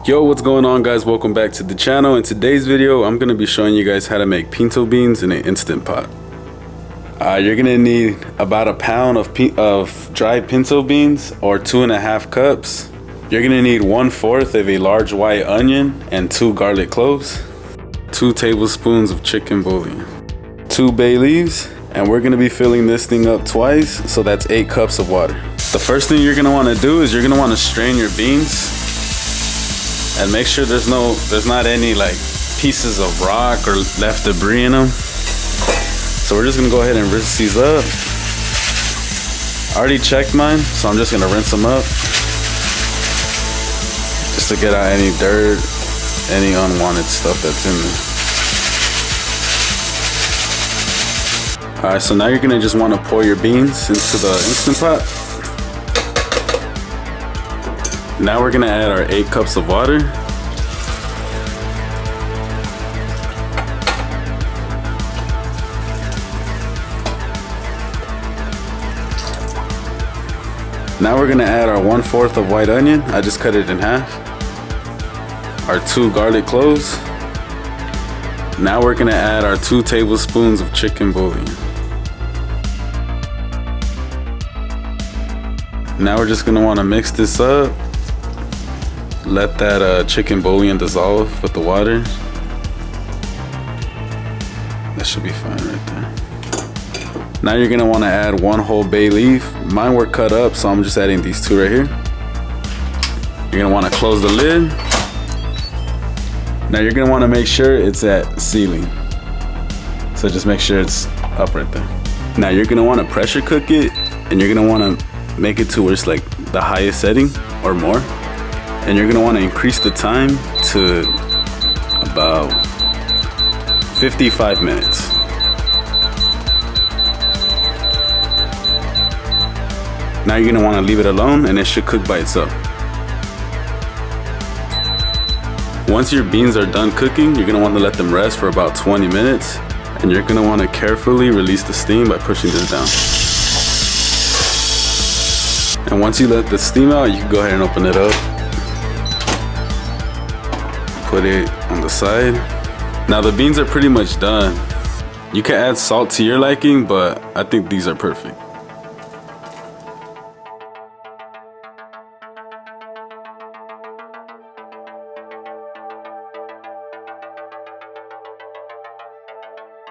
Yo, what's going on, guys? Welcome back to the channel. In today's video, I'm gonna be showing you guys how to make pinto beans in an instant pot. You're gonna need about a pound of dried pinto beans, or 2.5 cups. You're gonna need 1/4 of a large white onion and 2 garlic cloves, 2 tablespoons of chicken bouillon, 2 bay leaves, and we're gonna be filling this thing up twice, so that's 8 cups of water. The first thing you're gonna wanna do is you're gonna wanna strain your beans and make sure there's not any like pieces of rock or left debris in them. So we're just gonna go ahead and rinse these up. I already checked mine, so I'm just gonna rinse them up just to get out any dirt, any unwanted stuff that's in there. Alright, so now you're gonna just wanna pour your beans into the Instant Pot. Now we're gonna add our 8 cups of water. Now we're gonna add our 1/4 of white onion. I just cut it in half. Our 2 garlic cloves. Now we're gonna add our 2 tablespoons of chicken bouillon. Now we're just gonna wanna mix this up. Let that chicken bouillon dissolve with the water. That should be fine right there. Now you're gonna wanna add 1 whole bay leaf. Mine were cut up, so I'm just adding these 2 right here. You're gonna wanna close the lid. Now you're gonna wanna make sure it's at ceiling. So just make sure it's up right there. Now you're gonna wanna pressure cook it, and you're gonna wanna make it to where it's like the highest setting or more. And you're gonna wanna increase the time to about 55 minutes. Now you're gonna wanna leave it alone, and it should cook by itself. Once your beans are done cooking, you're gonna wanna let them rest for about 20 minutes, and you're gonna wanna carefully release the steam by pushing this down. And once you let the steam out, you can go ahead and open it up. Put it on the side. Now the beans are pretty much done. You can add salt to your liking, but I think these are perfect.